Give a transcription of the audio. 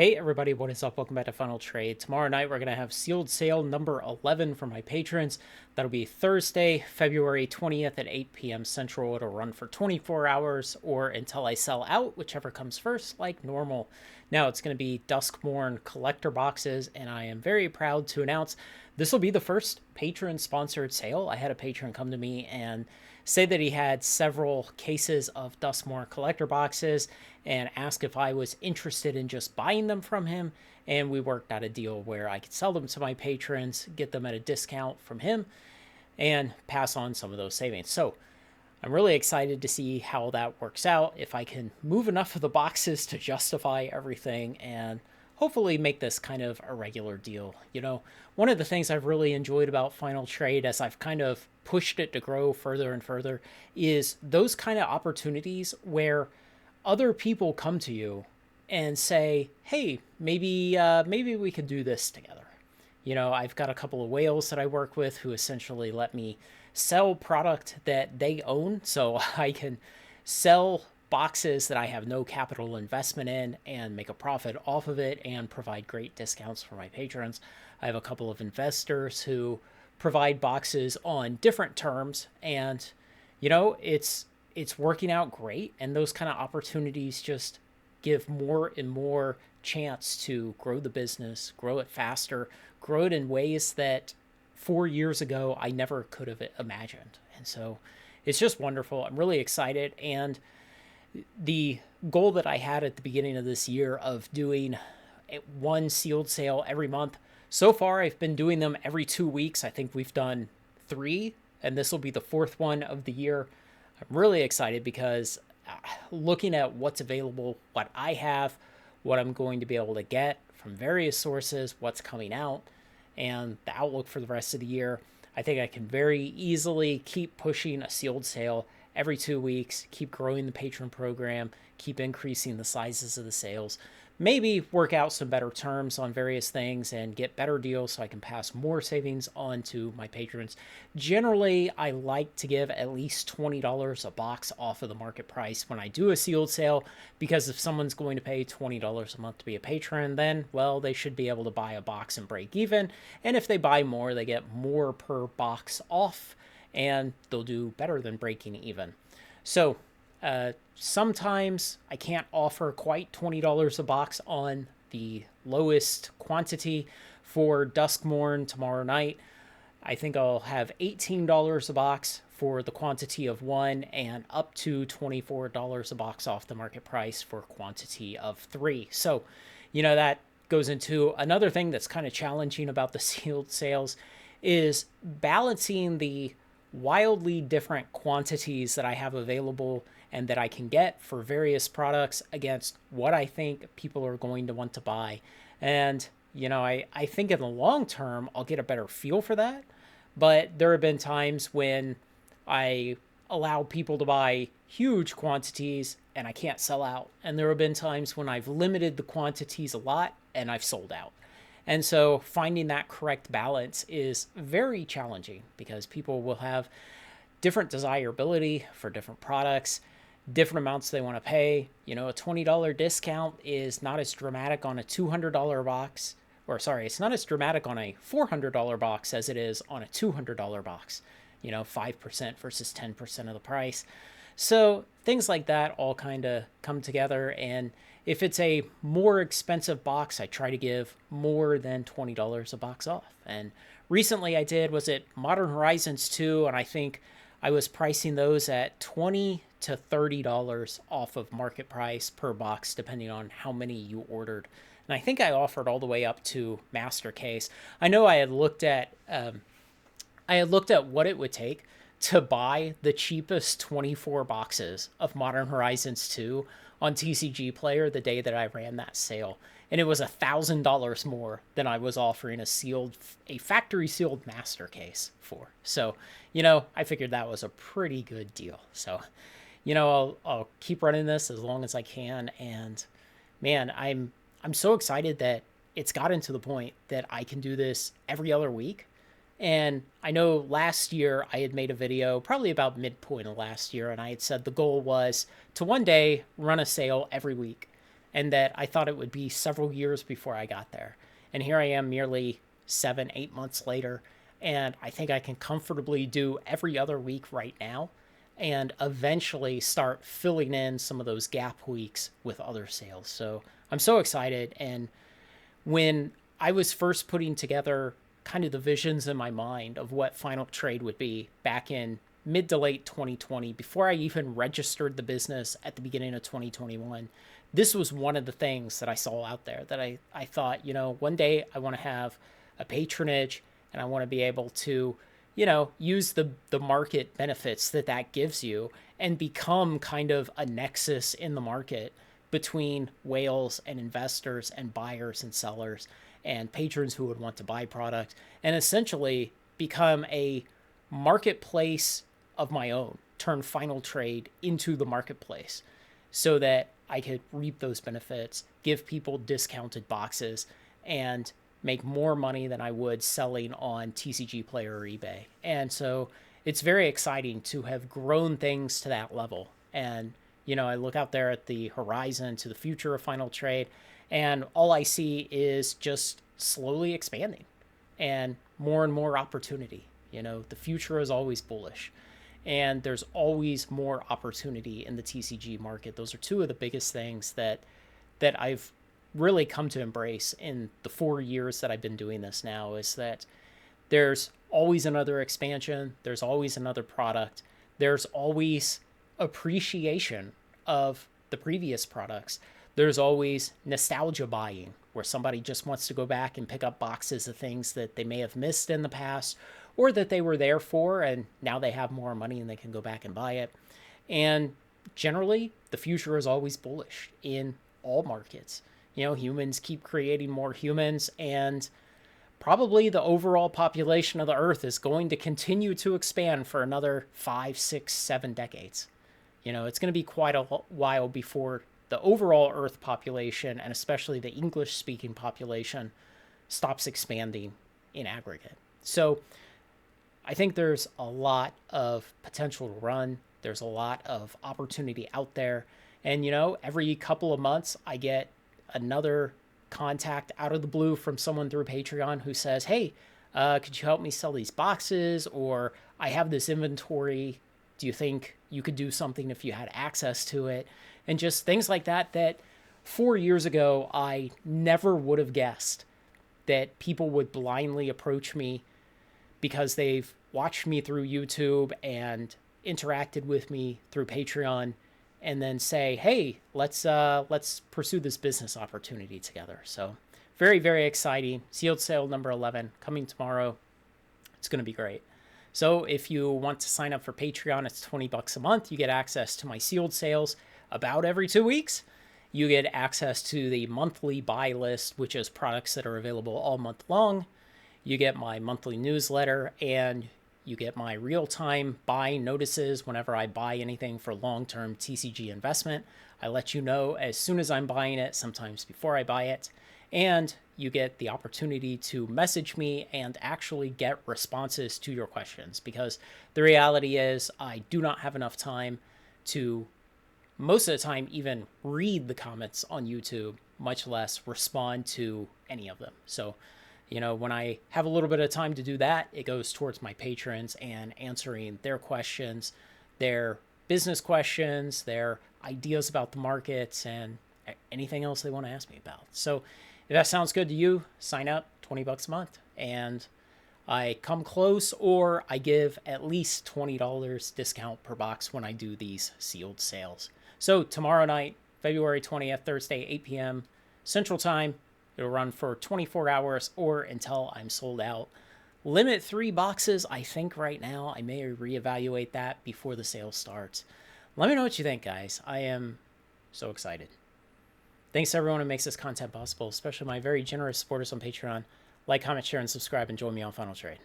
Hey everybody, what is up? Welcome back to Final Trade. Tomorrow night we're going to have sealed sale number 11 for my patrons. That'll be Thursday, February 20th at 8 p.m. Central. It'll run for 24 hours or until I sell out, whichever comes first, like normal. Now it's going to be Duskmourn collector boxes, and I am very proud to announce this will be the first patron sponsored sale. I had a patron come to me and say that he had several cases of Duskmourn collector boxes and ask if I was interested in just buying them from him. And we worked out a deal where I could sell them to my patrons, get them at a discount from him, and pass on some of those savings. So I'm really excited to see how that works out, if I can move enough of the boxes to justify everything and hopefully make this kind of a regular deal. You know, one of the things I've really enjoyed about Final Trade as I've kind of pushed it to grow further and further is those kind of opportunities where other people come to you and say, "Hey, maybe we could do this together." You know, I've got a couple of whales that I work with who essentially let me sell product that they own, so I can sell boxes that I have no capital investment in and make a profit off of it and provide great discounts for my patrons. I have a couple of investors who provide boxes on different terms, and you know, it's working out great, and those kind of opportunities just give more and more chance to grow the business, grow it faster, grow it in ways that 4 years ago I never could have imagined. And so it's just wonderful. I'm really excited. And the goal that I had at the beginning of this year of doing one sealed sale every month, so far I've been doing them every 2 weeks. I think we've done three, and this will be the fourth one of the year. I'm really excited because looking at what's available, what I have, what I'm going to be able to get from various sources, what's coming out, and the outlook for the rest of the year, I think I can very easily keep pushing a sealed sale every 2 weeks, keep growing the patron program, keep increasing the sizes of the sales, maybe work out some better terms on various things and get better deals so I can pass more savings on to my patrons. Generally, I like to give at least $20 a box off of the market price when I do a sealed sale, because if someone's going to pay $20 a month to be a patron, then, well, they should be able to buy a box and break even. And if they buy more, they get more per box off, and they'll do better than breaking even. So sometimes I can't offer quite $20 a box on the lowest quantity. For Duskmourn tomorrow night, I think I'll have $18 a box for the quantity of one, and up to $24 a box off the market price for quantity of three. So, you know, that goes into another thing that's kind of challenging about the sealed sales is balancing the wildly different quantities that I have available and that I can get for various products against what I think people are going to want to buy. And, you know, I think in the long term, I'll get a better feel for that. But there have been times when I allow people to buy huge quantities and I can't sell out. And there have been times when I've limited the quantities a lot and I've sold out. And so finding that correct balance is very challenging because people will have different desirability for different products, different amounts they want to pay. You know, a $20 discount is not as dramatic on a $200 box, or sorry, it's not as dramatic on a $400 box as it is on a $200 box. You know, 5% versus 10% of the price. So things like that all kind of come together, and if it's a more expensive box, I try to give more than $20 a box off. And recently I did, was it Modern Horizons 2, and I think I was pricing those at $20 to $30 off of market price per box, depending on how many you ordered. And I think I offered all the way up to Master Case. I know I had looked at what it would take to buy the cheapest 24 boxes of Modern Horizons 2 on TCG Player the day that I ran that sale. And it was $1,000 more than I was offering a factory sealed master case for. So, you know, I figured that was a pretty good deal. So, you know, I'll keep running this as long as I can. And man, I'm so excited that it's gotten to the point that I can do this every other week. And I know last year I had made a video, probably about midpoint of last year, and I had said the goal was to one day run a sale every week. and that I thought it would be several years before I got there. And here I am merely 7, 8 months later, and I think I can comfortably do every other week right now and eventually start filling in some of those gap weeks with other sales. So I'm so excited. And when I was first putting together kind of the visions in my mind of what Final Trade would be back in mid to late 2020, before I even registered the business at the beginning of 2021, this was one of the things that I saw out there that I thought, one day I want to have a patronage and I want to be able to, use the market benefits that gives you and become kind of a nexus in the market between whales and investors and buyers and sellers and patrons who would want to buy product, and essentially become a marketplace of my own, turn Final Trade into the marketplace so that I could reap those benefits, give people discounted boxes, and make more money than I would selling on TCG Player or eBay. And so it's very exciting to have grown things to that level. And, I look out there at the horizon to the future of Final Trade, and all I see is just slowly expanding and more opportunity. The future is always bullish, and there's always more opportunity in the TCG market. Those are two of the biggest things that I've really come to embrace in the 4 years that I've been doing this now, is that there's always another expansion, there's always another product, there's always appreciation of the previous products, there's always nostalgia buying where somebody just wants to go back and pick up boxes of things that they may have missed in the past or that they were there for and now they have more money and they can go back and buy it. And generally, the future is always bullish in all markets. Humans keep creating more humans, and probably the overall population of the Earth is going to continue to expand for another 5, 6, 7 decades. It's going to be quite a while before the overall Earth population, and especially the English-speaking population, stops expanding in aggregate. So I think there's a lot of potential to run. There's a lot of opportunity out there. And, every couple of months I get another contact out of the blue from someone through Patreon who says, hey, could you help me sell these boxes? Or I have this inventory. Do you think you could do something if you had access to it? And just things like that 4 years ago, I never would have guessed that people would blindly approach me because they've watched me through YouTube and interacted with me through Patreon, and then say, hey, let's pursue this business opportunity together. So very, very exciting. Sealed sale number 11 coming tomorrow. It's going to be great. So if you want to sign up for Patreon, it's $20 a month. You get access to my sealed sales about every 2 weeks. You get access to the monthly buy list, which is products that are available all month long. You get my monthly newsletter, and you get my real-time buy notices whenever I buy anything for long-term TCG investment. I let you know as soon as I'm buying it, sometimes before I buy it. And you get the opportunity to message me and actually get responses to your questions, because the reality is I do not have enough time to, most of the time, even read the comments on YouTube, much less respond to any of them. So, when I have a little bit of time to do that, it goes towards my patrons and answering their questions, their business questions, their ideas about the markets, and anything else they want to ask me about. So if that sounds good to you, sign up, $20 a month, and I come close, or I give at least $20 discount per box when I do these sealed sales. So tomorrow night, February 20th, Thursday, 8 p.m. Central Time. It'll run for 24 hours or until I'm sold out. Limit 3 boxes, I think, right now. I may reevaluate that before the sale starts. Let me know what you think, guys. I am so excited. Thanks to everyone who makes this content possible, especially my very generous supporters on Patreon. Like, comment, share, and subscribe, and join me on Final Trade.